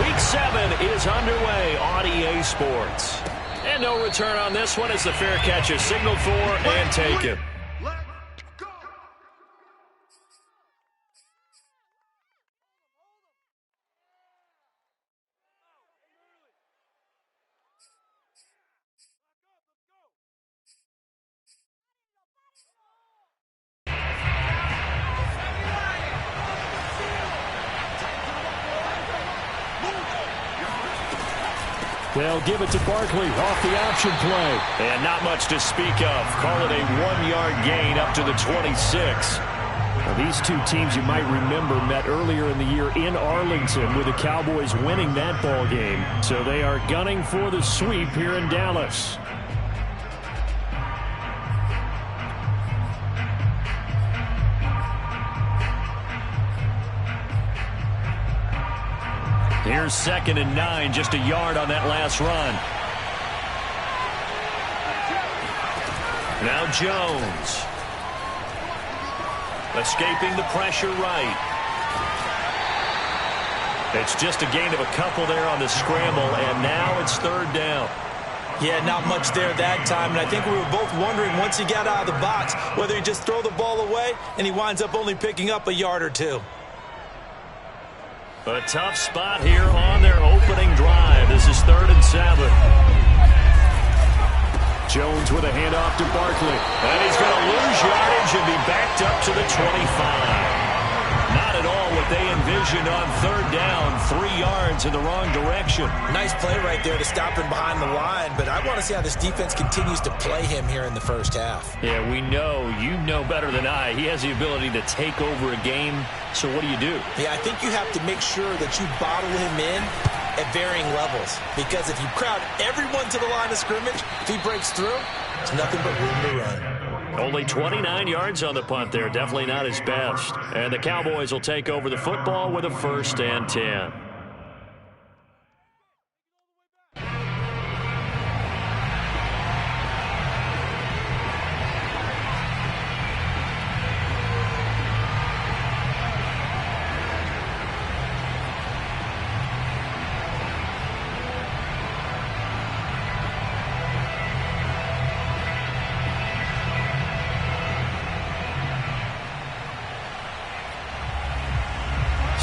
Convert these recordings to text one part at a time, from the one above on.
Week 7 is underway on EA Sports. And no return on this one as the fair catch is signaled for and taken. They'll give it to Barkley off the option play. And not much to speak of. Call it a 1-yard gain up to the 26. Now, these two teams you might remember met earlier in the year in Arlington with the Cowboys winning that ball game. So they are gunning for the sweep here in Dallas. Here's 2nd and 9, just a yard on that last run. Now Jones. Escaping the pressure right. It's just a gain of a couple there on the scramble, and now it's 3rd down. Yeah, not much there that time, and I think we were both wondering once he got out of the box whether he'd just throw the ball away, and he winds up only picking up a yard or two. A tough spot here on their opening drive. This is 3rd and 7. Jones with a handoff to Barkley. And he's going to lose yardage and be backed up to the 25. Not at all what they envisioned on 3rd down. 3 yards in the wrong direction. Nice play right there to stop him behind the line, but I want to see how this defense continues to play him here in the first half. Yeah, we know. You know better than I. He has the ability to take over a game. So what do you do? Yeah, I think you have to make sure that you bottle him in at varying levels. Because if you crowd everyone to the line of scrimmage, if he breaks through, it's nothing but room to run. Only 29 yards on the punt there. Definitely not his best. And the Cowboys will take over the football with a 1st and 10.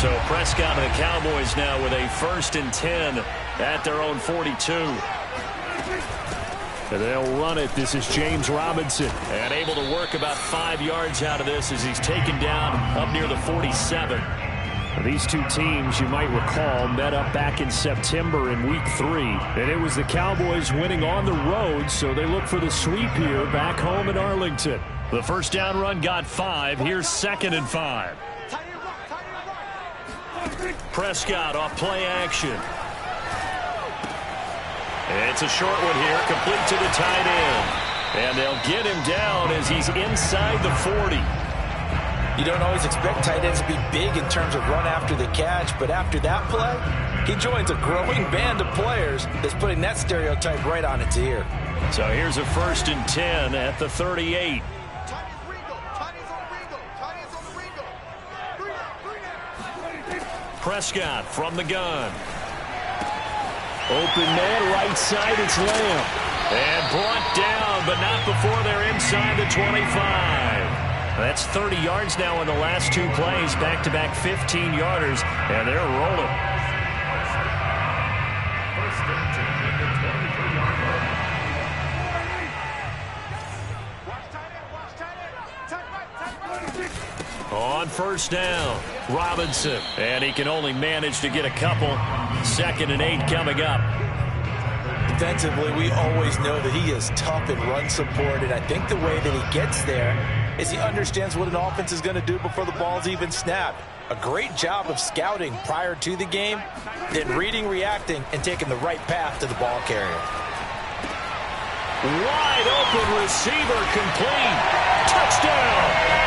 So Prescott and the Cowboys now with a 1st and 10 at their own 42. And they'll run it. This is James Robinson. And able to work about 5 yards out of this as he's taken down up near the 47. These two teams, you might recall, met up back in September in Week 3. And it was the Cowboys winning on the road, so they look for the sweep here back home in Arlington. The 1st down run got 5. Here's 2nd and 5. Prescott off play action. It's a short one here, complete to the tight end. And they'll get him down as he's inside the 40. You don't always expect tight ends to be big in terms of run after the catch, but after that play, he joins a growing band of players that's putting that stereotype right on its ear. So here's a 1st and 10 at the 38. Prescott from the gun. Open man, right side, it's Lamb. And brought down, but not before they're inside the 25. That's 30 yards now in the last 2 plays, back-to-back 15-yarders, and they're rolling. On 1st down, Robinson. And he can only manage to get a couple. 2nd and 8 coming up. Defensively, we always know that he is tough in run support, and I think the way that he gets there is he understands what an offense is going to do before the ball's even snapped. A great job of scouting prior to the game, then reading, reacting, and taking the right path to the ball carrier. Wide open receiver complete. Touchdown.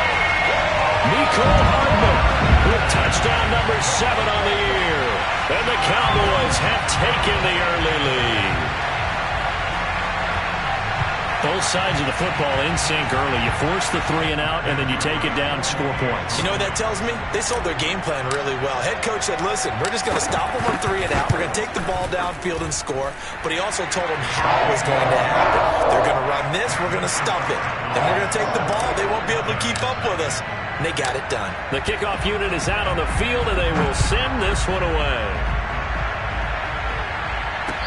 Mecole Hardman with touchdown number 7 on the year. And the Cowboys have taken the early lead. Both sides of the football in sync early. You force the 3 and out, and then you take it down, score points. You know what that tells me? They sold their game plan really well. Head coach said, listen, we're just going to stop them on 3 and out. We're going to take the ball downfield and score. But he also told them how it was going to happen. They're going to run this. We're going to stump it. Then we're going to take the ball. They won't be able to keep up with us. And they got it done. The kickoff unit is out on the field, and they will send this one away.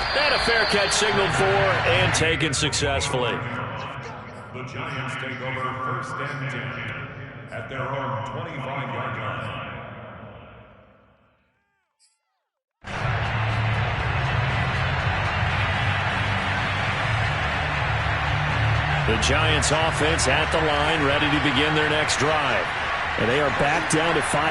And a fair catch signaled for and taken successfully. The Giants take over 1st and 10 at their own 25-yard line. The Giants offense at the line, ready to begin their next drive. And they are back down to 500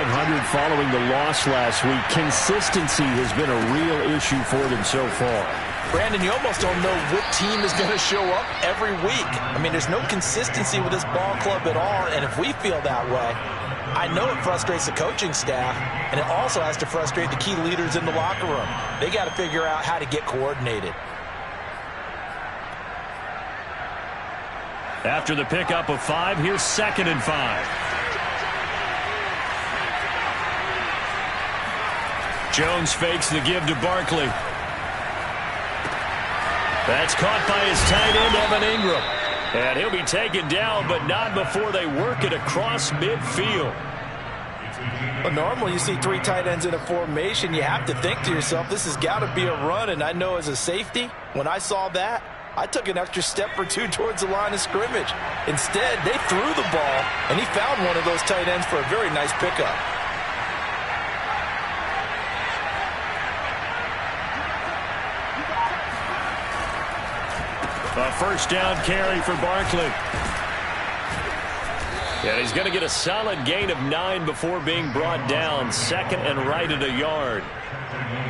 following the loss last week. Consistency has been a real issue for them so far. Brandon, you almost don't know what team is going to show up every week. I mean, there's no consistency with this ball club at all, and if we feel that way, I know it frustrates the coaching staff, and it also has to frustrate the key leaders in the locker room. They got to figure out how to get coordinated. After the pickup of 5, here's 2nd and 5. Jones fakes the give to Barkley. That's caught by his tight end, Evan Ingram. And he'll be taken down, but not before they work it across midfield. Well, normally you see 3 tight ends in a formation. You have to think to yourself, this has got to be a run. And I know as a safety, when I saw that, I took an extra step or 2 towards the line of scrimmage. Instead, they threw the ball, and he found one of those tight ends for a very nice pickup. A 1st down carry for Barkley. And he's going to get a solid gain of 9 before being brought down. 2nd and right at a yard.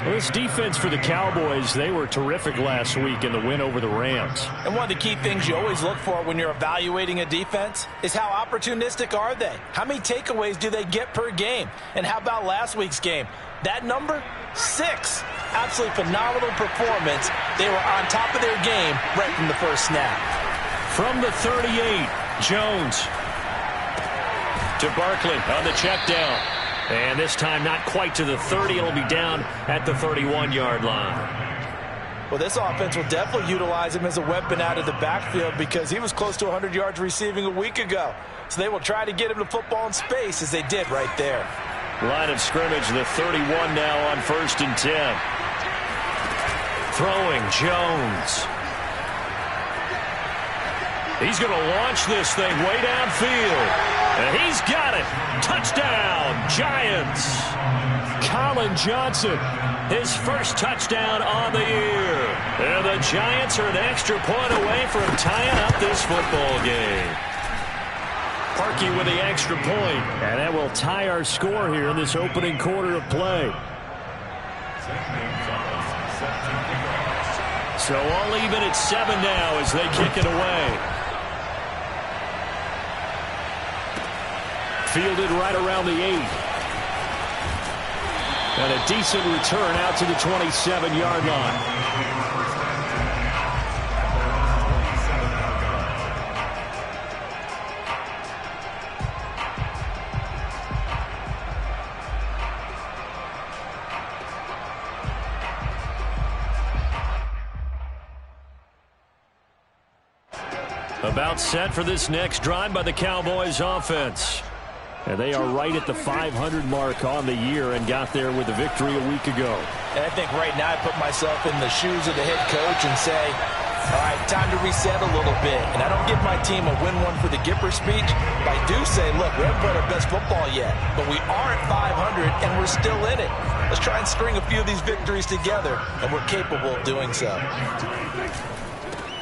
Well, this defense for the Cowboys, they were terrific last week in the win over the Rams. And one of the key things you always look for when you're evaluating a defense is how opportunistic are they? How many takeaways do they get per game? And how about last week's game? That number? 6. Absolutely phenomenal performance. They were on top of their game right from the first snap. From the 38, Jones to Barkley on the check down. And this time not quite to the 30. It'll be down at the 31-yard line. Well, this offense will definitely utilize him as a weapon out of the backfield because he was close to 100 yards receiving a week ago. So they will try to get him to football in space as they did right there. Line of scrimmage, the 31 now on 1st and 10. Throwing, Jones. He's going to launch this thing way downfield. And he's got it. Touchdown, Giants. Colin Johnson, his first touchdown on the year. And the Giants are an extra point away from tying up this football game. Parkey with the extra point. And that will tie our score here in this opening quarter of play. So all even at 7 now as they kick it away. Fielded right around the 8. And a decent return out to the 27-yard line. About set for this next drive by the Cowboys offense. And they are right at the 500 mark on the year and got there with a victory a week ago. And I think right now I put myself in the shoes of the head coach and say, all right, time to reset a little bit. And I don't give my team a win one for the Gipper speech, but I do say, look, we haven't played our best football yet, but we are at 500 and we're still in it. Let's try and string a few of these victories together, and we're capable of doing so.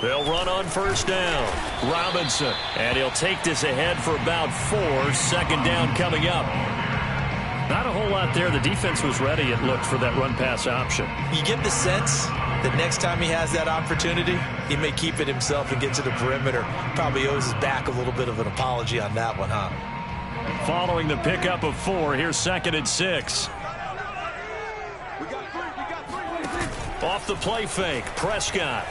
They'll run on 1st down. Robinson. And he'll take this ahead for about 4. 2nd down coming up. Not a whole lot there. The defense was ready, it looked, for that run-pass option. You get the sense that next time he has that opportunity, he may keep it himself and get to the perimeter. Probably owes his back a little bit of an apology on that one, huh? Following the pickup of 4, here's 2nd and 6. Off the play fake, Prescott.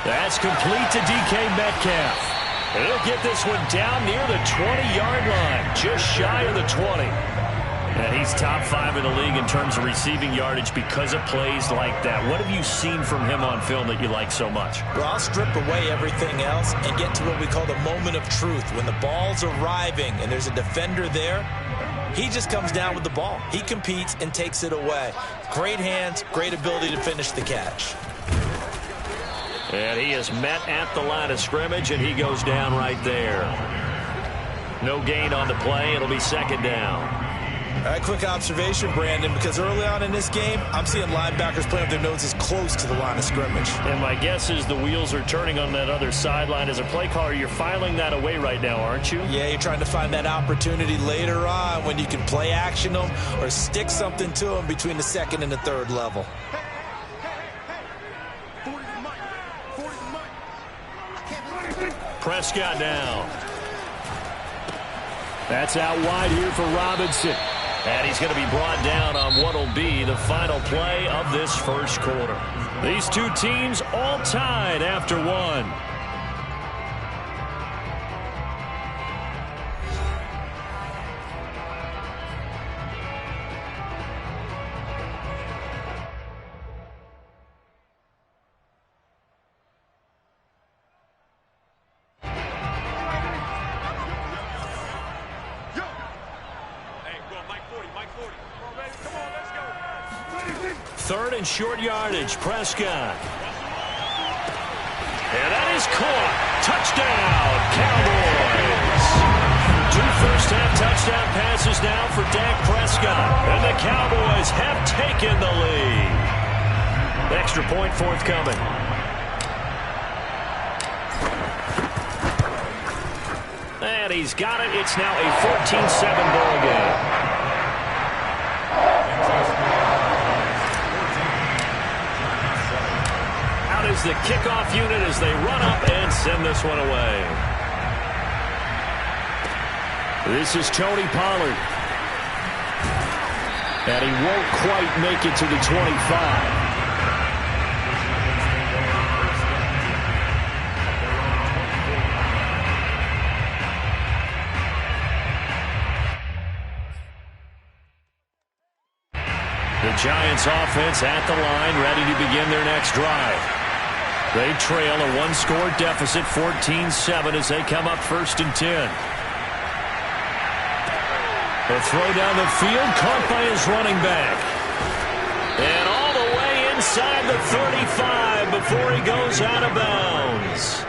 That's complete to DK Metcalf. He'll get this one down near the 20-yard line, just shy of the 20. And he's top 5 in the league in terms of receiving yardage because of plays like that. What have you seen from him on film that you like so much? Well, I'll strip away everything else and get to what we call the moment of truth. When the ball's arriving and there's a defender there, he just comes down with the ball. He competes and takes it away. Great hands, great ability to finish the catch. And he is met at the line of scrimmage, and he goes down right there. No gain on the play. It'll be second down. All right, quick observation, Brandon, because early on in this game, I'm seeing linebackers playing with their noses close to the line of scrimmage. And my guess is the wheels are turning on that other sideline. As a play caller, you're filing that away right now, aren't you? Yeah, you're trying to find that opportunity later on when you can play action them or stick something to them between the second and the third level. Prescott down. That's out wide here for Robinson. And he's going to be brought down on what will be the final play of this first quarter. These two teams all tied after one. Third and short yardage, Prescott. And that is caught. Touchdown, Cowboys. 2 first-half touchdown passes now for Dak Prescott. And the Cowboys have taken the lead. Extra point forthcoming. And he's got it. It's now a 14-7 ball game. Is the kickoff unit as they run up and send this one away. This is Tony Pollard. And he won't quite make it to the 25. The Giants offense at the line, ready to begin their next drive. They trail a 1-score deficit, 14-7, as they come up 1st and 10. The throw down the field, caught by his running back. And all the way inside the 35 before he goes out of bounds.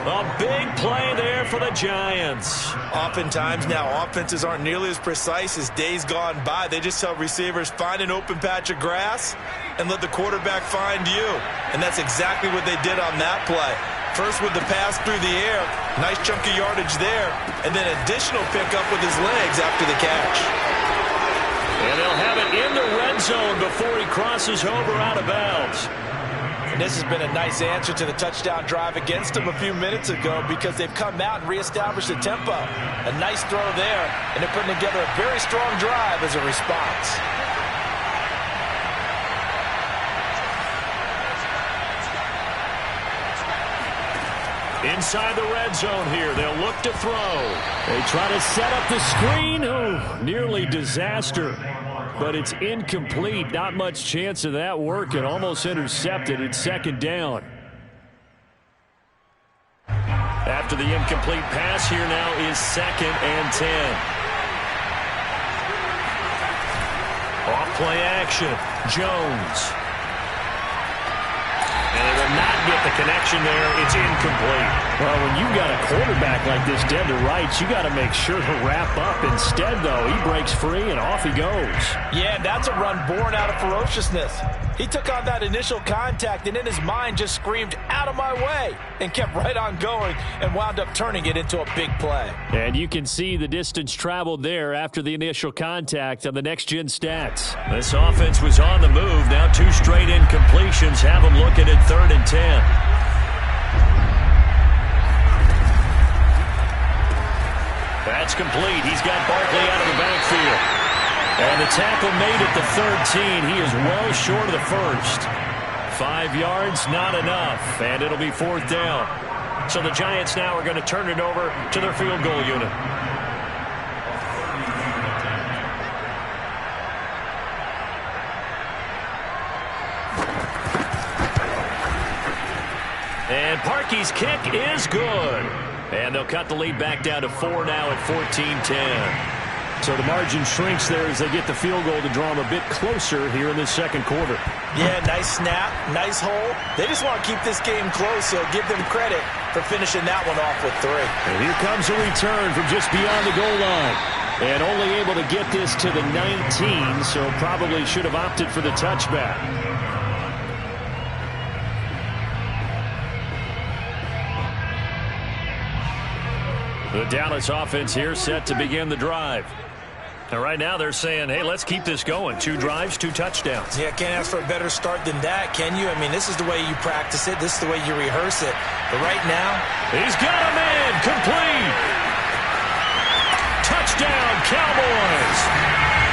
A big play there for the Giants. Oftentimes now, offenses aren't nearly as precise as days gone by. They just tell receivers, find an open patch of grass and let the quarterback find you. And that's exactly what they did on that play. First with the pass through the air, nice chunky yardage there, and then additional pickup with his legs after the catch. And they'll have it in the red zone before he crosses over out of bounds. And this has been a nice answer to the touchdown drive against them a few minutes ago because they've come out and reestablished the tempo. A nice throw there, and they're putting together a very strong drive as a response. Inside the red zone here, they'll look to throw. They try to set up the screen. Oh, nearly disaster. But it's incomplete. Not much chance of that working. Almost intercepted. It's second down. After the incomplete pass, here now is 2nd and 10. Off play action. Jones. And they will not get the connection there. It's incomplete. Well, when you've got a quarterback like this dead to rights, you got to make sure to wrap up. Instead, though, he breaks free and off he goes. Yeah, that's a run born out of ferociousness. He took on that initial contact and in his mind just screamed, out of my way, and kept right on going and wound up turning it into a big play. And you can see the distance traveled there after the initial contact on the next-gen stats. This offense was on the move. Now 2 straight incompletions have them looking at 3rd and 10. That's complete. He's got Barkley out of the backfield. And the tackle made at the 13. He is well short of the first. 5 yards, not enough, and it'll be 4th down. So the Giants now are going to turn it over to their field goal unit. And Parkey's kick is good. And they'll cut the lead back down to 4 now at 14-10. So the margin shrinks there as they get the field goal to draw them a bit closer here in the second quarter. Yeah, nice snap, nice hole. They just want to keep this game close, so give them credit for finishing that one off with 3. And here comes a return from just beyond the goal line. And only able to get this to the 19, so probably should have opted for the touchback. The Dallas offense here set to begin the drive. And right now they're saying, hey, let's keep this going. 2 drives, 2 touchdowns. Yeah, can't ask for a better start than that, can you? I mean, this is the way you practice it. This is the way you rehearse it. But right now, he's got a man complete. Touchdown, Cowboys.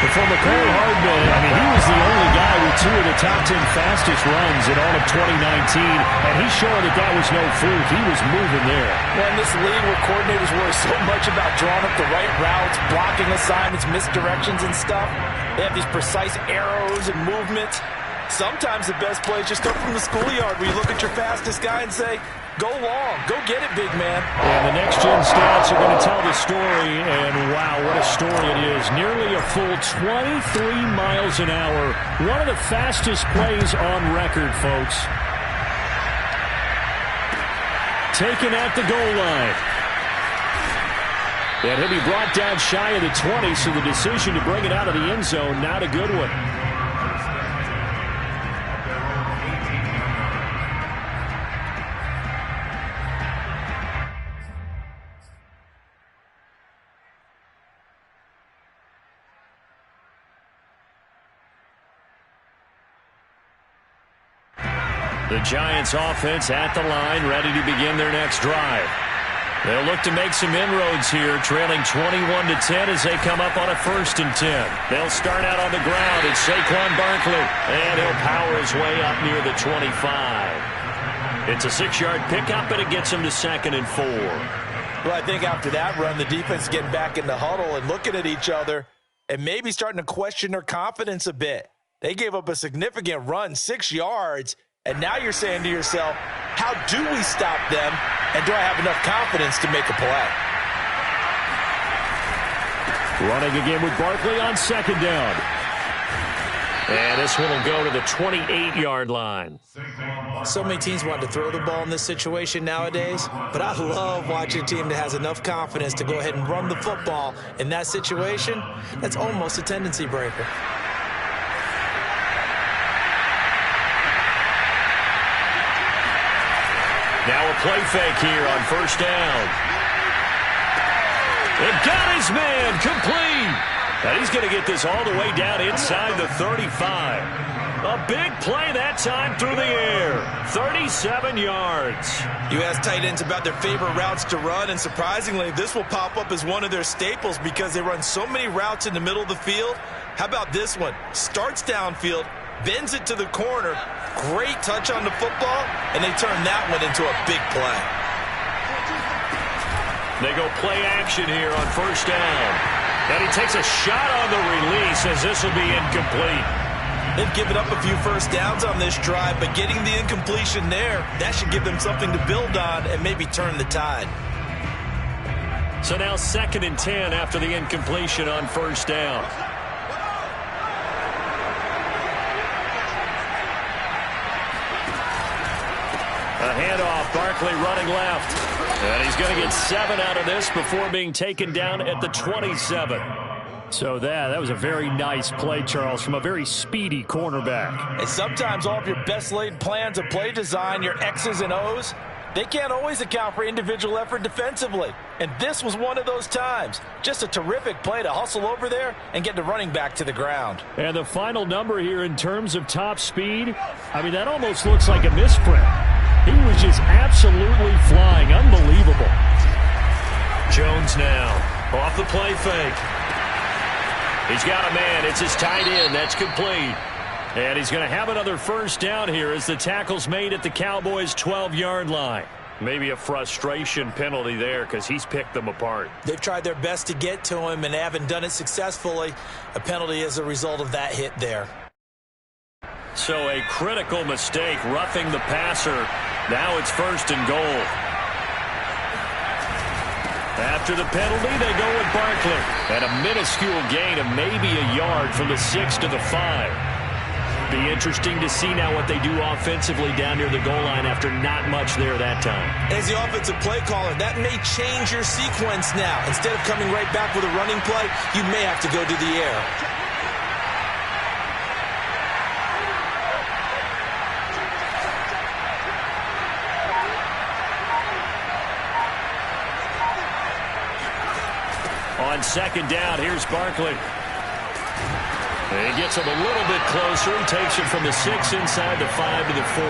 But for Mecole Hardman, I mean, he was the only guy with 2 of the top 10 fastest runs in all of 2019, and he's showing that that was no fluke. He was moving there. Well, in this league where coordinators worry so much about drawing up the right routes, blocking assignments, misdirections and stuff, they have these precise arrows and movements. Sometimes the best play is just up from the schoolyard where you look at your fastest guy and say, go long, go get it, big man. And the next-gen stats are going to tell the story, and wow, what a story it is. Nearly a full 23 miles an hour. One of the fastest plays on record, folks. Taken at the goal line. And he'll be brought down shy of the 20, so the decision to bring it out of the end zone, not a good one. The Giants offense at the line, ready to begin their next drive. They'll look to make some inroads here, trailing 21-10 as they come up on a 1st and 10. They'll start out on the ground. It's Saquon Barkley, and he'll power his way up near the 25. It's a 6-yard pickup, and it gets him to 2nd and 4. Well, I think after that run, the defense is getting back in the huddle and looking at each other and maybe starting to question their confidence a bit. They gave up a significant run, 6 yards, and now you're saying to yourself, how do we stop them, and do I have enough confidence to make a play? Running again with Barkley on 2nd down. And this one will go to the 28-yard line. So many teams want to throw the ball in this situation nowadays, but I love watching a team that has enough confidence to go ahead and run the football in that situation. That's almost a tendency breaker. Now a play fake here on 1st down. And got his man complete. And he's going to get this all the way down inside the 35. A big play that time through the air. 37 yards. You ask tight ends about their favorite routes to run, and surprisingly, this will pop up as one of their staples because they run so many routes in the middle of the field. How about this one? Starts downfield, bends it to the corner. Great touch on the football, and they turn that one into a big play. They go play action here on 1st down. And he takes a shot on the release as this will be incomplete. They've given up a few 1st downs on this drive, but getting the incompletion there, that should give them something to build on and maybe turn the tide. So now 2nd and 10 after the incompletion on 1st down. A handoff, Barkley running left. And he's going to get 7 out of this before being taken down at the 27. So that was a very nice play, Charles, from a very speedy cornerback. And sometimes all of your best laid plans of play design, your X's and O's, they can't always account for individual effort defensively. And this was one of those times. Just a terrific play to hustle over there and get the running back to the ground. And the final number here in terms of top speed, I mean, that almost looks like a misprint. He was just absolutely flying. Unbelievable. Jones now off the play fake. He's got a man. It's his tight end. That's complete. And he's going to have another first down here as the tackle's made at the Cowboys' 12-yard line. Maybe a frustration penalty there because he's picked them apart. They've tried their best to get to him and haven't done it successfully. A penalty as a result of that hit there. So a critical mistake, roughing the passer. Now it's 1st and goal. After the penalty, they go with Barkley. And a minuscule gain of maybe a yard from the 6 to the 5. Be interesting to see now what they do offensively down near the goal line after not much there that time. As the offensive play caller, that may change your sequence now. Instead of coming right back with a running play, you may have to go to the air. On 2nd down, here's Barkley. And he gets him a little bit closer. He takes him from the 6 inside the 5 to the 4.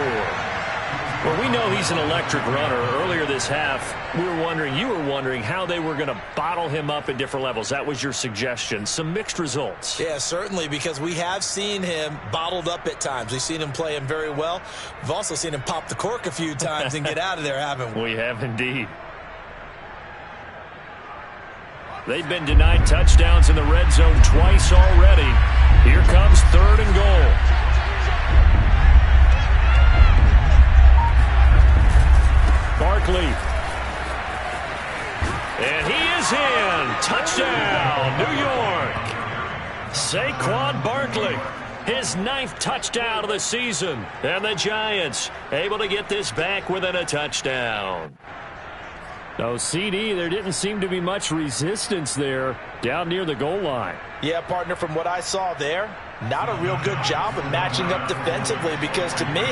Well, we know he's an electric runner. Earlier this half, you were wondering how they were going to bottle him up at different levels. That was your suggestion. Some mixed results. Yeah, certainly, because we have seen him bottled up at times. We've seen him play him very well. We've also seen him pop the cork a few times and get out of there, haven't we? We have indeed. They've been denied touchdowns in the red zone twice already. Here comes 3rd and goal. Barkley. And he is in. Touchdown, New York. Saquon Barkley. His 9th touchdown of the season. And the Giants able to get this back within a touchdown. No, CD, there didn't seem to be much resistance there down near the goal line. Yeah, partner, from what I saw there, not a real good job of matching up defensively because to me,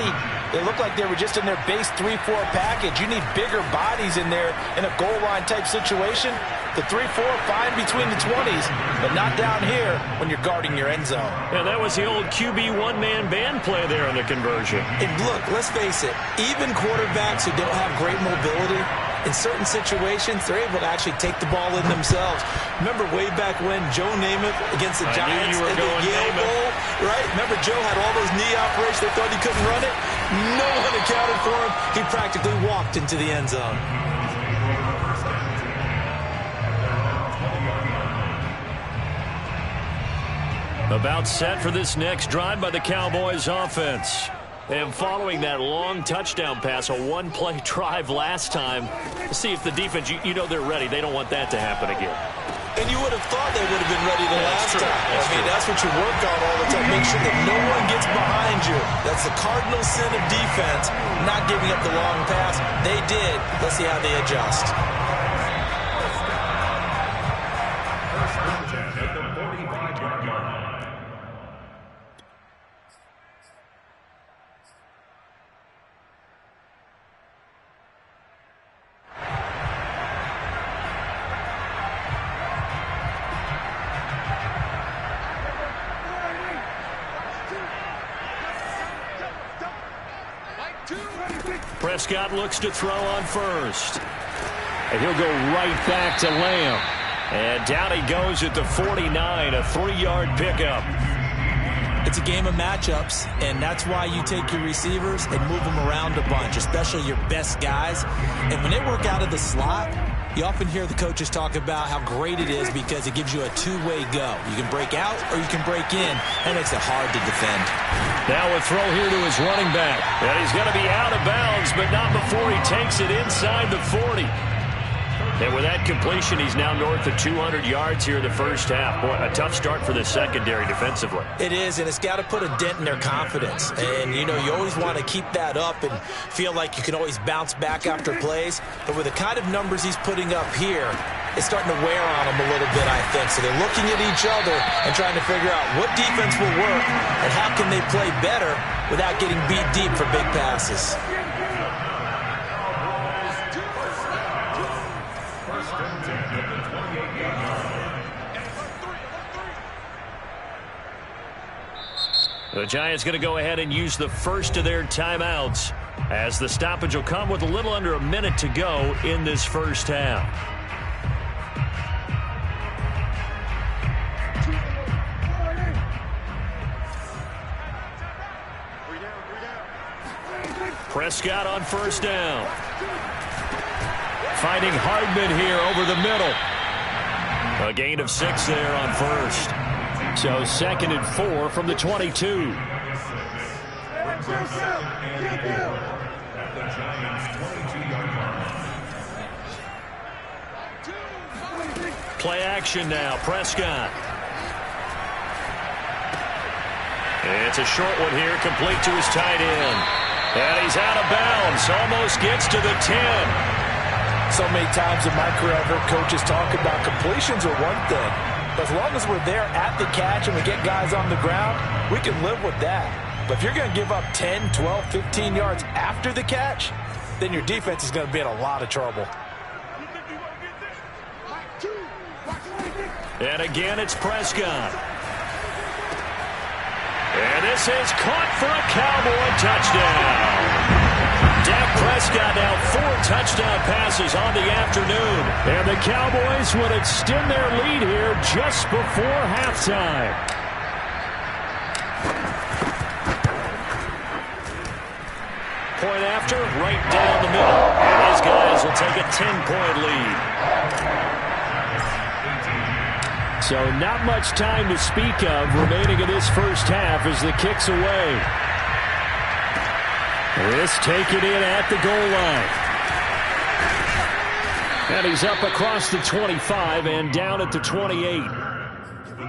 it looked like they were just in their base 3-4 package. You need bigger bodies in there in a goal line type situation. The 3-4, fine between the 20s, but not down here when you're guarding your end zone. And that was the old QB one-man band play there in the conversion. And look, let's face it, even quarterbacks who don't have great mobility, in certain situations, they're able to actually take the ball in themselves. Remember way back when Joe Namath against the Giants in the Yale Bowl, right? Remember Joe had all those knee operations. They thought he couldn't run it. No one accounted for him. He practically walked into the end zone. About set for this next drive by the Cowboys offense. And following that long touchdown pass, a one-play drive last time, see if the defense, you know they're ready. They don't want that to happen again. And you would have thought they would have been ready the last time. That's what you work on all the time. Make sure that no one gets behind you. That's the cardinal sin of defense, not giving up the long pass. They did. Let's see how they adjust. Prescott looks to throw on first. And he'll go right back to Lamb. And down he goes at the 49, a 3-yard pickup. It's a game of matchups, and that's why you take your receivers and move them around a bunch, especially your best guys. And when they work out of the slot, you often hear the coaches talk about how great it is because it gives you a two-way go. You can break out or you can break in. That makes it hard to defend. Now a throw here to his running back. And he's going to be out of bounds, but not before he takes it inside the 40. And with that completion, he's now north of 200 yards here in the first half. Boy, a tough start for the secondary defensively. It is, and it's got to put a dent in their confidence. And, you know, you always want to keep that up and feel like you can always bounce back after plays. But with the kind of numbers he's putting up here, it's starting to wear on them a little bit, I think. So they're looking at each other and trying to figure out what defense will work and how can they play better without getting beat deep for big passes. The Giants going to go ahead and use the first of their timeouts as the stoppage will come with a little under a minute to go in this first half. Prescott on first down. Finding Hardman here over the middle. A gain of 6 there on first. So 2nd and 4 from the 22. Play action now. Prescott. It's a short one here, complete to his tight end. And he's out of bounds. Almost gets to the 10. So many times in my career I've heard coaches talk about completions are one thing. But as long as we're there at the catch and we get guys on the ground, we can live with that. But if you're going to give up 10, 12, 15 yards after the catch, then your defense is going to be in a lot of trouble. And again, it's Prescott. And this is caught for a Cowboy touchdown. Dak Prescott now 4 touchdown passes on the afternoon. And the Cowboys would extend their lead here just before halftime. Point after, right down the middle. And these guys will take a 10-point lead. So not much time to speak of remaining in this first half as the kick's away. This taken in at the goal line. And he's up across the 25 and down at the 28. The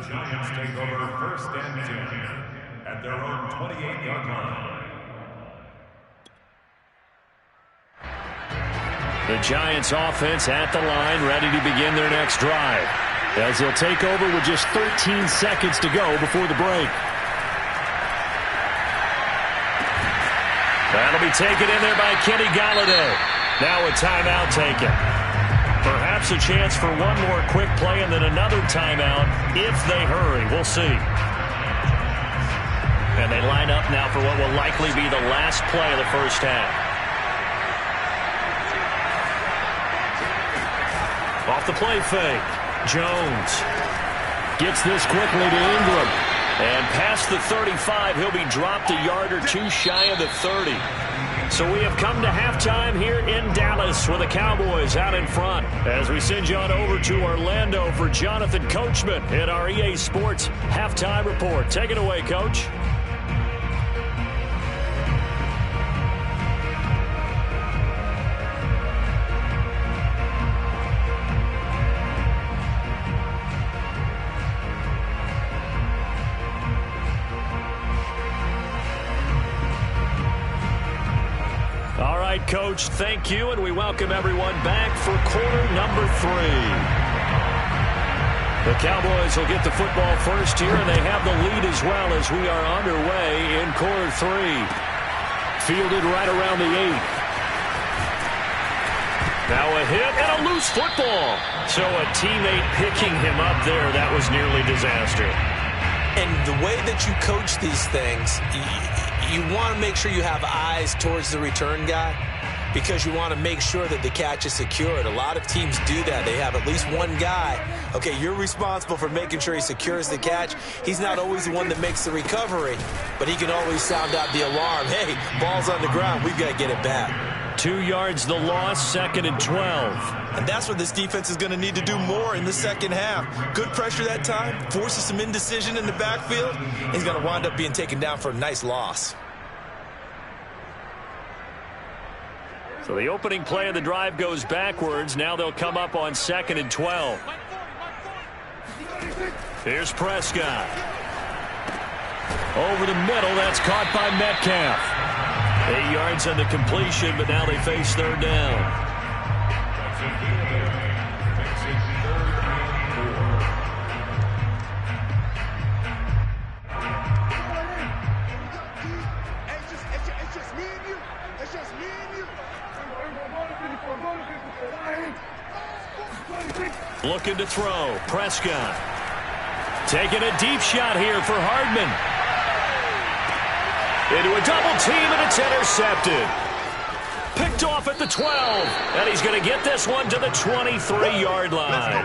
Giants take over first and 10 at their own 28-yard line. The Giants offense at the line, ready to begin their next drive, as they'll take over with just 13 seconds to go before the break. That'll be taken in there by Kenny Golladay. Now a timeout taken. Perhaps a chance for one more quick play and then another timeout if they hurry. We'll see. And they line up now for what will likely be the last play of the first half. Off the play fake. Jones gets this quickly to Ingram. And past the 35, he'll be dropped a yard or 2 shy of the 30. So we have come to halftime here in Dallas with the Cowboys out in front. As we send you on over to Orlando for Jonathan Coachman in our EA Sports Halftime Report. Take it away, Coach. Coach, thank you, and we welcome everyone back for quarter number 3. The Cowboys will get the football first here, and they have the lead as well as we are underway in quarter 3. Fielded right around the 8. Now a hit and a loose football. So a teammate picking him up there, that was nearly disaster. And the way that you coach these things, you want to make sure you have eyes towards the return guy because you want to make sure that the catch is secured. A lot of teams do that. They have at least one guy. Okay, you're responsible for making sure he secures the catch. He's not always the one that makes the recovery, but he can always sound out the alarm. Hey, ball's on the ground. We've got to get it back. 2 yards the loss, 2nd and 12. And that's what this defense is going to need to do more in the second half. Good pressure that time, forces some indecision in the backfield. He's going to wind up being taken down for a nice loss. So the opening play of the drive goes backwards. Now they'll come up on 2nd and 12. Here's Prescott. Over the middle, that's caught by Metcalf. 8 yards on the completion, but now they face 3rd down. Looking to throw. Prescott. Taking a deep shot here for Hardman. Into a double team, and it's intercepted. Picked off at the 12. And he's going to get this one to the 23-yard line.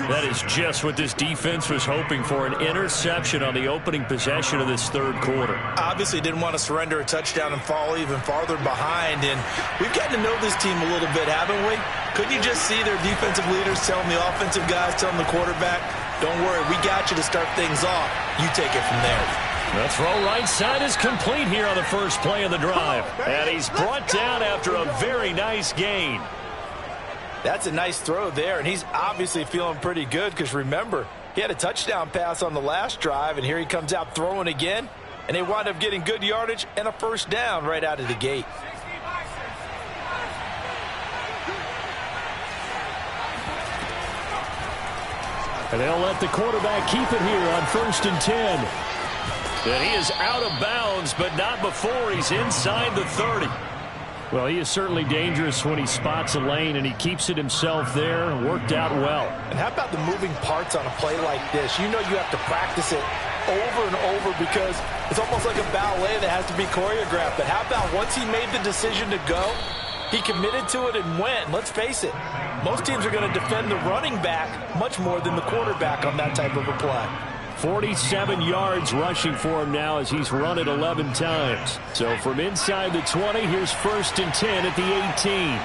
That is just what this defense was hoping for, an interception on the opening possession of this third quarter. Obviously didn't want to surrender a touchdown and fall even farther behind, and we've gotten to know this team a little bit, haven't we? Couldn't you just see their defensive leaders telling the offensive guys, telling the quarterback, don't worry, we got you to start things off. You take it from there. The throw right side is complete here on the first play of the drive. And he's brought down after a very nice gain. That's a nice throw there, and he's obviously feeling pretty good because, remember, he had a touchdown pass on the last drive, and here he comes out throwing again, and they wind up getting good yardage and a first down right out of the gate. And they'll let the quarterback keep it here on 1st and 10. And he is out of bounds, but not before he's inside the 30. Well, he is certainly dangerous when he spots a lane, and he keeps it himself there and worked out well. And how about the moving parts on a play like this? You know you have to practice it over and over because it's almost like a ballet that has to be choreographed. But how about once he made the decision to go, he committed to it and went. Let's face it, most teams are going to defend the running back much more than the quarterback on that type of a play. 47 yards rushing for him now as he's run it 11 times. So from inside the 20, here's 1st and 10 at the 18.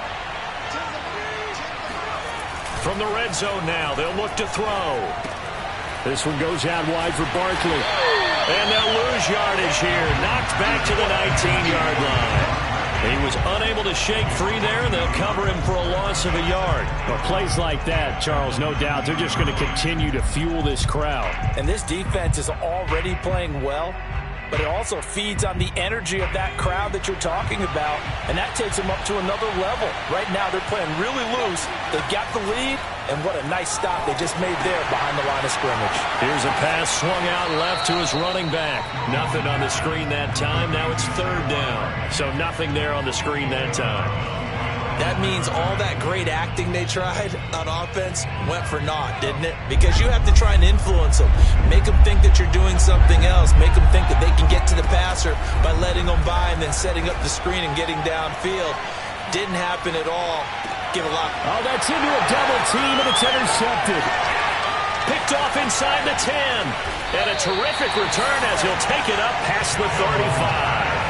From the red zone now, they'll look to throw. This one goes out wide for Barkley. And they'll lose yardage here. Knocked back to the 19-yard line. He was unable to shake free there, and they'll cover him for a loss of a yard. Well, plays like that, Charles, no doubt, they're just going to continue to fuel this crowd. And this defense is already playing well, but it also feeds on the energy of that crowd that you're talking about, and that takes them up to another level. Right now, they're playing really loose. They've got the lead, and what a nice stop they just made there behind the line of scrimmage. Here's a pass swung out left to his running back. Nothing on the screen that time. Now it's 3rd down. So nothing there on the screen that time. That means all that great acting they tried on offense went for naught, didn't it? Because you have to try and influence them. Make them think that you're doing something else. Make them think that they can get to the passer by letting them by and then setting up the screen and getting downfield. Didn't happen at all. Give a lot. Oh, that's into a double team, and it's intercepted. Picked off inside the 10. And a terrific return as he'll take it up past the 35.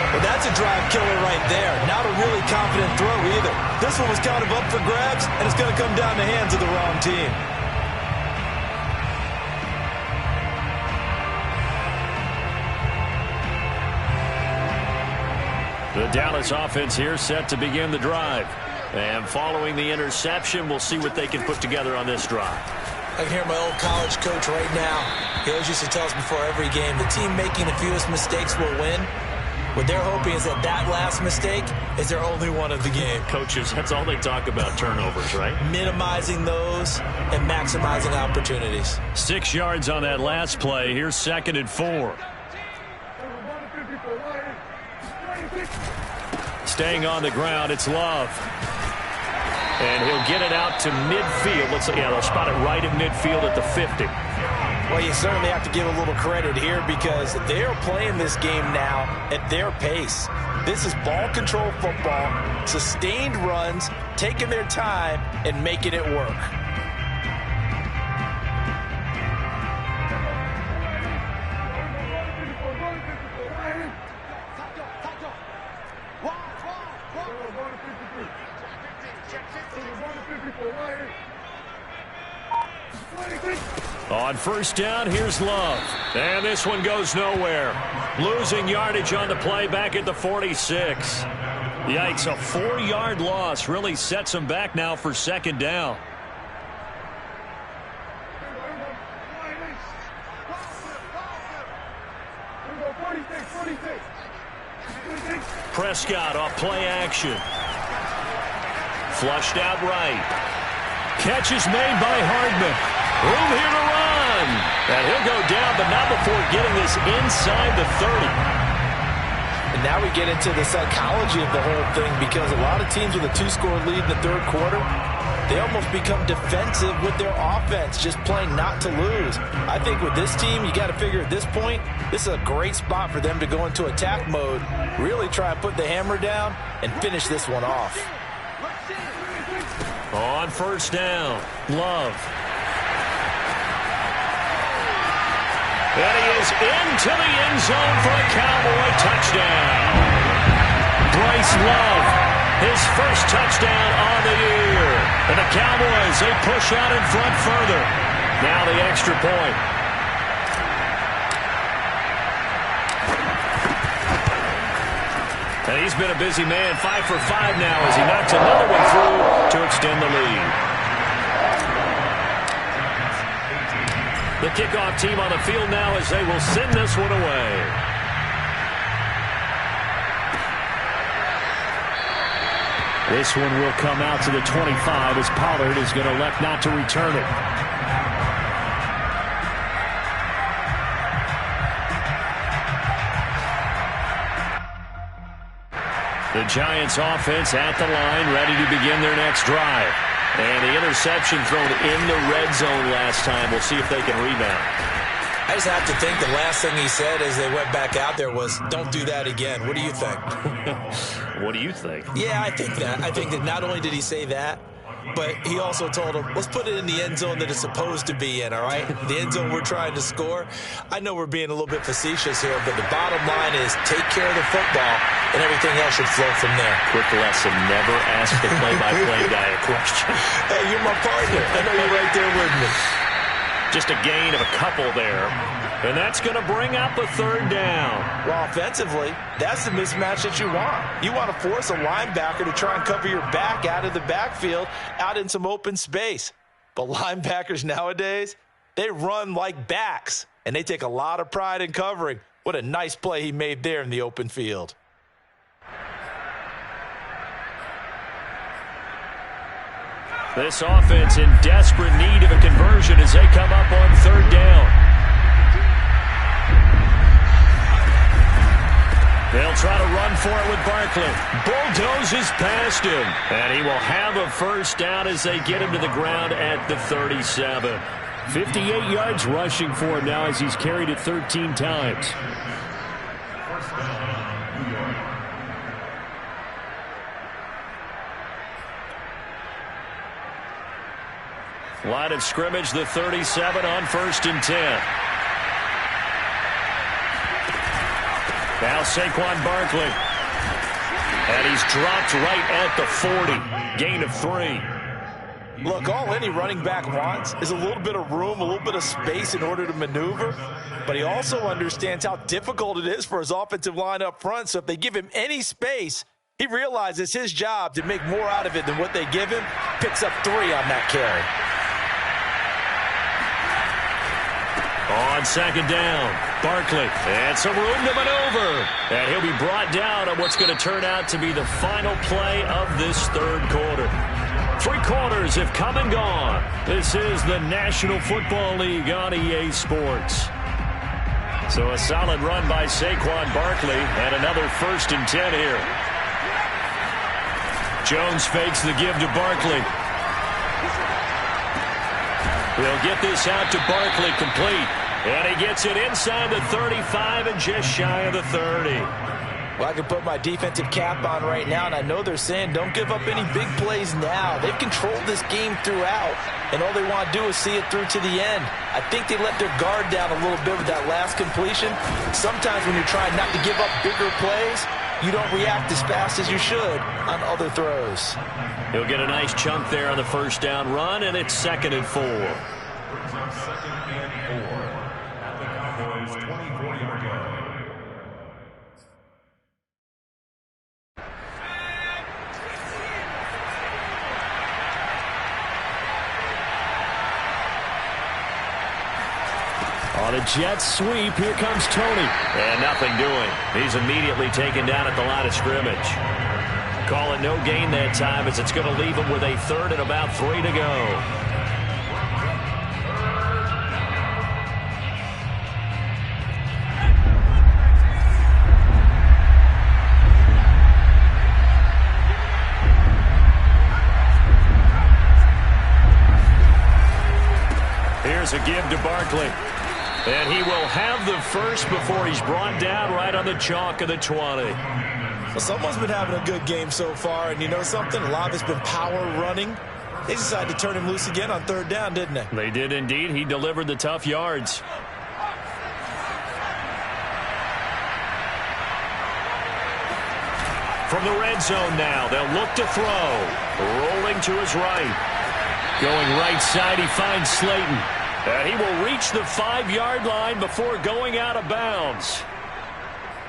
Well, that's a drive killer right there. Not a really confident throw either. This one was kind of up for grabs, and it's going to come down the hands of the wrong team. The Dallas offense here set to begin the drive. And following the interception, we'll see what they can put together on this drive. I can hear my old college coach right now. He always used to tell us before every game, the team making the fewest mistakes will win. What they're hoping is that that last mistake is their only one of the game. Coaches, that's all they talk about, turnovers, right? Minimizing those and maximizing opportunities. 6 yards on that last play. Here's 2nd and 4. Staying on the ground, it's Love. And he'll get it out to midfield. They'll spot it right at midfield at the 50. Well, you certainly have to give a little credit here because they're playing this game now at their pace. This is ball control football, sustained runs, taking their time and making it work. On 1st down, here's Love. And this one goes nowhere. Losing yardage on the play back at the 46. Yikes, a 4-yard loss really sets them back now for 2nd down. Prescott off play action. Flushed out right. Catch is made by Hardman. Room here to run. And he'll go down, but not before getting this inside the 30. And now we get into the psychology of the whole thing because a lot of teams with a 2-score lead in the 3rd quarter, they almost become defensive with their offense, just playing not to lose. I think with this team, you got to figure at this point, this is a great spot for them to go into attack mode, really try and put the hammer down and finish this one off. On first down, Love. And he is into the end zone for a Cowboy touchdown. Bryce Love, his first touchdown on the year. And the Cowboys, they push out in front further. Now the extra point. And he's been a busy man, 5 for 5 now as he knocks another one through to extend the lead. The kickoff team on the field now as they will send this one away. This one will come out to the 25 as Pollard is going to elect not to return it. The Giants offense at the line, ready to begin their next drive. And the interception thrown in the red zone last time. We'll see if they can rebound. I just have to think the last thing he said as they went back out there was, don't do that again. What do you think? What do you think? Yeah, I think that. I think that not only did he say that, but he also told him, let's put it in the end zone that it's supposed to be in, all right? The end zone we're trying to score. I know we're being a little bit facetious here, but the bottom line is take care of the football, and everything else should flow from there. Quick lesson, never ask the play-by-play guy a question. Hey, you're my partner. I know you're right there with me. Just a gain of a couple there. And that's going to bring up a third down. Well, offensively, that's the mismatch that you want. You want to force a linebacker to try and cover your back out of the backfield, out in some open space. But linebackers nowadays, they run like backs, and they take a lot of pride in covering. What a nice play he made there in the open field. This offense in desperate need of a conversion as they come up on third down. They'll try to run for it with Barkley. Bulldozes past him. And he will have a first down as they get him to the ground at the 37. 58 yards rushing for him now as he's carried it 13 times. First down, New York. Line of scrimmage, the 37 on 1st and 10. Now Saquon Barkley. And he's dropped right at the 40. Gain of 3. Look, all any running back wants is a little bit of room, a little bit of space in order to maneuver. But he also understands how difficult it is for his offensive line up front. So if they give him any space, he realizes it's his job to make more out of it than what they give him. Picks up 3 on that carry. On second down, Barkley, and some room to maneuver. And he'll be brought down on what's going to turn out to be the final play of this third quarter. 3 quarters have come and gone. This is the National Football League on EA Sports. So a solid run by Saquon Barkley, and another 1st and 10 here. Jones fakes the give to Barkley. He'll get this out to Barkley, complete. And he gets it inside the 35 and just shy of the 30. Well, I can put my defensive cap on right now, and I know they're saying don't give up any big plays now. They've controlled this game throughout, and all they want to do is see it through to the end. I think they let their guard down a little bit with that last completion. Sometimes when you're trying not to give up bigger plays, you don't react as fast as you should on other throws. He'll get a nice chunk there on the first down run, and it's 2nd and 4. Brings up 2nd and 4 at the Cowboys' 24-yard line. On a jet sweep, here comes Tony. And nothing doing. He's immediately taken down at the line of scrimmage. Call it no gain that time as it's going to leave him with a 3rd and about 3 to go. Here's a give to Barkley. And he will have the first before he's brought down right on the chalk of the 20. Well, someone's been having a good game so far, and you know something? A lot of it's been power running. They decided to turn him loose again on third down, didn't they? They did indeed. He delivered the tough yards. From the red zone now, they'll look to throw. Rolling to his right. Going right side, he finds Slayton. And he will reach the 5-yard line before going out of bounds.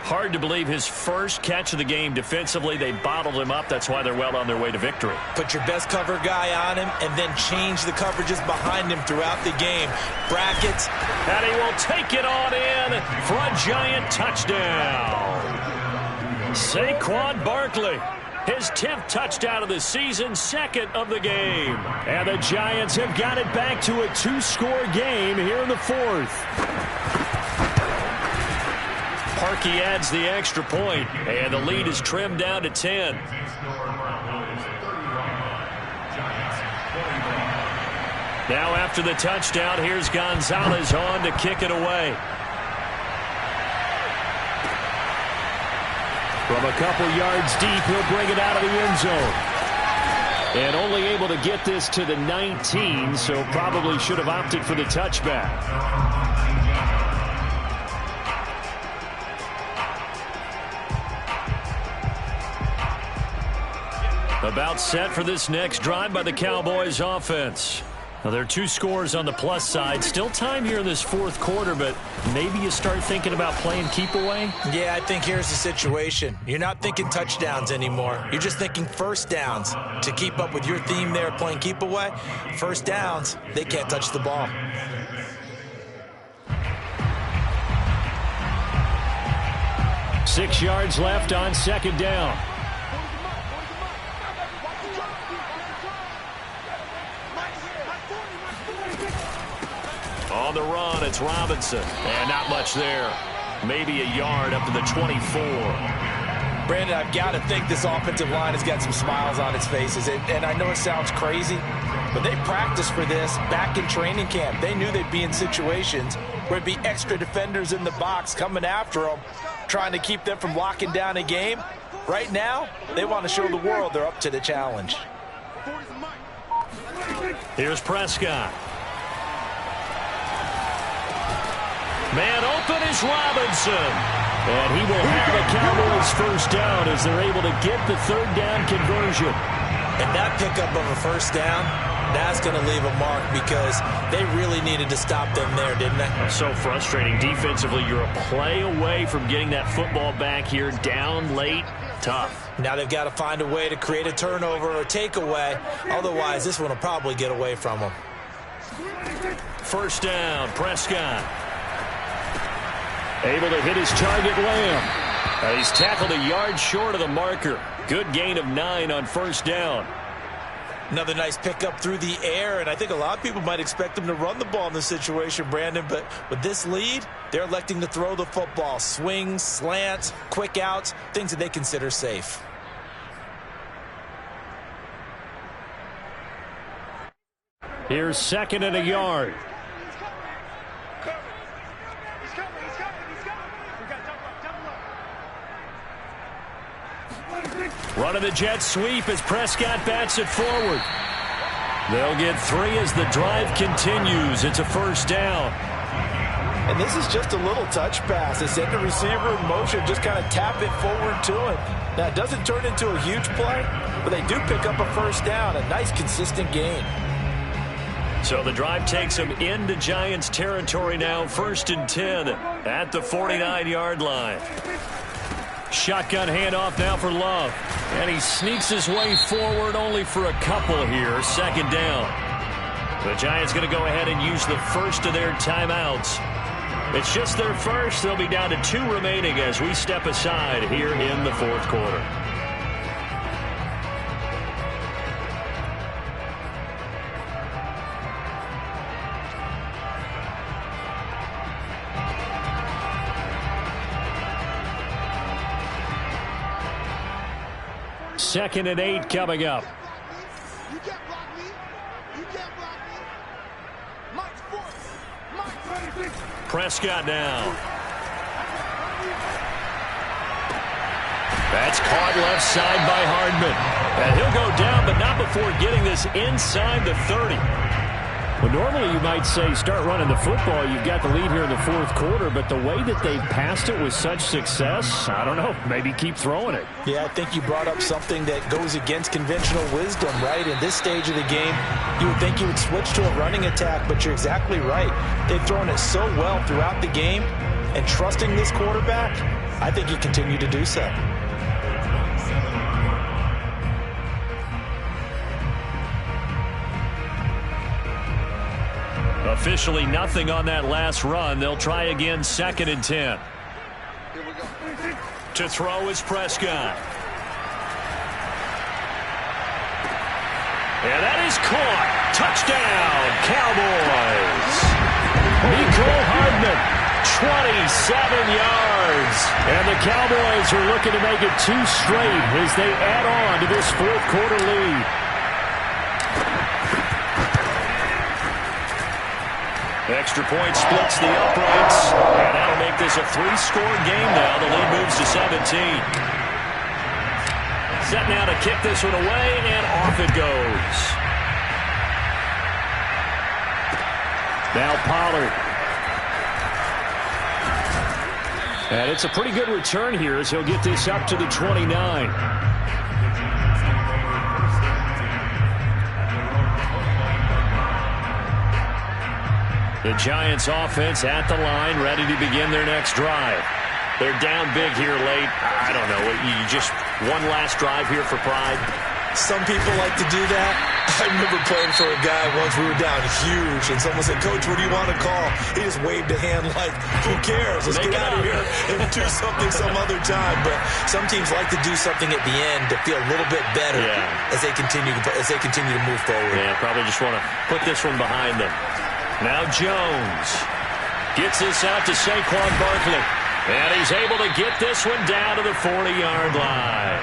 Hard to believe his first catch of the game defensively. They bottled him up. That's why they're well on their way to victory. Put your best cover guy on him and then change the coverages behind him throughout the game. Brackets. And he will take it on in for a Giant touchdown. Saquon Barkley, his 10th touchdown of the season, 2nd of the game. And the Giants have got it back to a 2-score game here in the 4th. Parkey adds the extra point, and the lead is trimmed down to 10. Now after the touchdown, here's Gonzalez on to kick it away. From a couple yards deep, he'll bring it out of the end zone. And only able to get this to the 19, so probably should have opted for the touchback. About set for this next drive by the Cowboys offense. Now, there are 2 scores on the plus side. Still time here in this 4th quarter, but maybe you start thinking about playing keep away? Yeah, I think here's the situation. You're not thinking touchdowns anymore. You're just thinking first downs. To keep up with your theme there playing keep away, first downs, they can't touch the ball. Six yards left on 2nd down. On the run, it's Robinson. And not much there. Maybe a yard up to the 24. Brandon, I've got to think this offensive line has got some smiles on its faces. And I know it sounds crazy, but they practiced for this back in training camp. They knew they'd be in situations where there'd be extra defenders in the box coming after them, trying to keep them from locking down a game. Right now, they want to show the world they're up to the challenge. Here's Prescott. Man open is Robinson. And he will have a Cowboys first down as they're able to get the 3rd down conversion. And that pickup of a first down, that's going to leave a mark because they really needed to stop them there, didn't they? So frustrating. Defensively, you're a play away from getting that football back here down late. Tough. Now they've got to find a way to create a turnover or takeaway. Otherwise, this one will probably get away from them. First down, Prescott. Able to hit his target, Lamb. He's tackled a yard short of the marker. Good gain of 9 on first down. Another nice pickup through the air, and I think a lot of people might expect them to run the ball in this situation, Brandon, but with this lead, they're electing to throw the football. Swings, slants, quick outs, things that they consider safe. Here's 2nd and a yard. Running the jet sweep as Prescott bats it forward. They'll get 3 as the drive continues. It's a first down. And this is just a little touch pass. They send the receiver in motion, just kind of tap it forward to him. Now, it doesn't turn into a huge play, but they do pick up a first down, a nice consistent gain. So the drive takes them into Giants territory now, 1st and 10 at the 49-yard line. Shotgun handoff now for Love. And he sneaks his way forward only for a couple here. 2nd down. The Giants going to go ahead and use the first of their timeouts. It's just their first. They'll be down to 2 remaining as we step aside here in the 4th quarter. Second and 8 coming up. You can't block me. You can't block me. Mike's force. Prescott now. That's caught left side by Hardman. And he'll go down, but not before getting this inside the 30. Well, normally you might say start running the football. You've got the lead here in the fourth quarter, but the way that they've passed it with such success, I don't know, maybe keep throwing it. Yeah, I think you brought up something that goes against conventional wisdom, right? In this stage of the game, you would think you would switch to a running attack, but you're exactly right. They've thrown it so well throughout the game, and trusting this quarterback, I think you continue to do so. Officially nothing on that last run. They'll try again, 2nd and 10. Here we go. To throw is Prescott. And that is caught. Touchdown, Cowboys. Mecole Hardman, 27 yards. And the Cowboys are looking to make it 2 straight as they add on to this fourth quarter lead. Extra point splits the uprights, and that'll make this a 3-score game now. The lead moves to 17. Set now to kick this one away, and off it goes. Now Pollard. And it's a pretty good return here as he'll get this up to the 29. The Giants offense at the line, ready to begin their next drive. They're down big here late. I don't know. You just one last drive here for pride? Some people like to do that. I remember playing for a guy once. We were down huge, and someone said, "Coach, what do you want to call?" He just waved a hand like, "Who cares? Let's get out of here and do something some other time." But some teams like to do something at the end to feel a little bit better as they continue to move forward. Yeah, probably just want to put this one behind them. Now Jones gets this out to Saquon Barkley. And he's able to get this one down to the 40-yard line.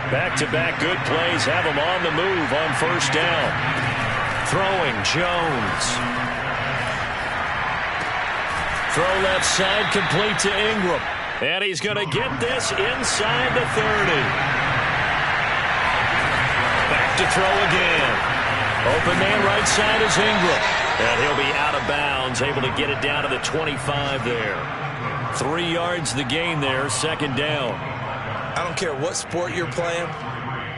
Back-to-back good plays have him on the move on first down. Throwing Jones. Throw left side complete to Ingram. And he's going to get this inside the 30. Back to throw again. Open man right side is Ingram. And he'll be out of bounds, able to get it down to the 25 there. 3 yards the gain there, 2nd down. I don't care what sport you're playing.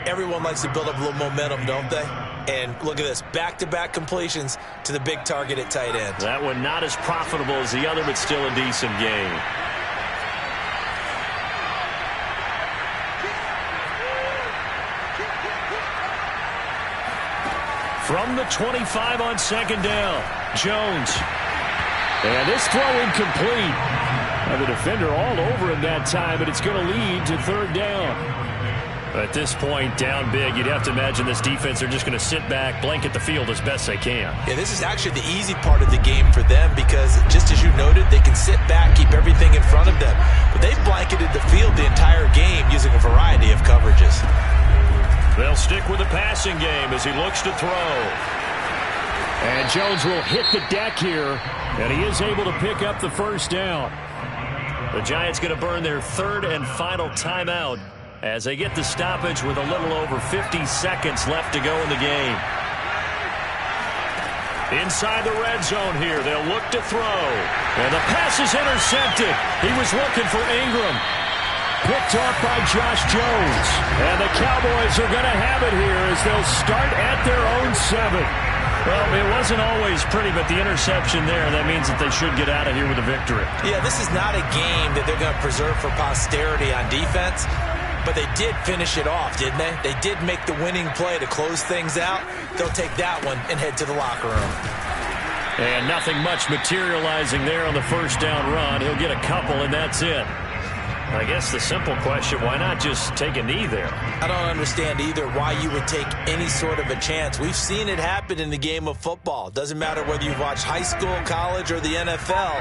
Everyone likes to build up a little momentum, don't they? And look at this, back-to-back completions to the big target at tight end. That one not as profitable as the other, but still a decent gain. From the 25 on 2nd down, Jones. And this throw incomplete. And the defender all over him that time, but it's going to lead to 3rd down. At this point, down big, you'd have to imagine this defense are just going to sit back, blanket the field as best they can. Yeah, this is actually the easy part of the game for them because, just as you noted, they can sit back, keep everything in front of them. But they've blanketed the field the entire game using a variety of coverages. They'll stick with the passing game as he looks to throw. And Jones will hit the deck here, and he is able to pick up the first down. The Giants going to burn their 3rd and final timeout as they get the stoppage with a little over 50 seconds left to go in the game. Inside the red zone here, they'll look to throw. And the pass is intercepted. He was looking for Ingram. Picked off by Josh Jones. And the Cowboys are going to have it here as they'll start at their own 7. Well, it wasn't always pretty, but the interception there, that means that they should get out of here with a victory. Yeah, this is not a game that they're going to preserve for posterity on defense, but they did finish it off, didn't they? They did make the winning play to close things out. They'll take that one and head to the locker room. And nothing much materializing there on the first down run. He'll get a couple, and that's it. I guess the simple question, why not just take a knee there? I don't understand either why you would take any sort of a chance. We've seen it happen in the game of football. Doesn't matter whether you've watched high school, college, or the NFL.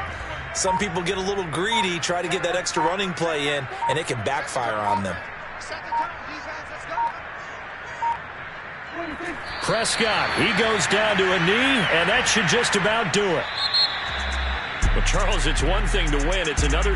Some people get a little greedy, try to get that extra running play in, and it can backfire on them. Prescott, he goes down to a knee, and that should just about do it. But Charles, it's one thing to win. It's another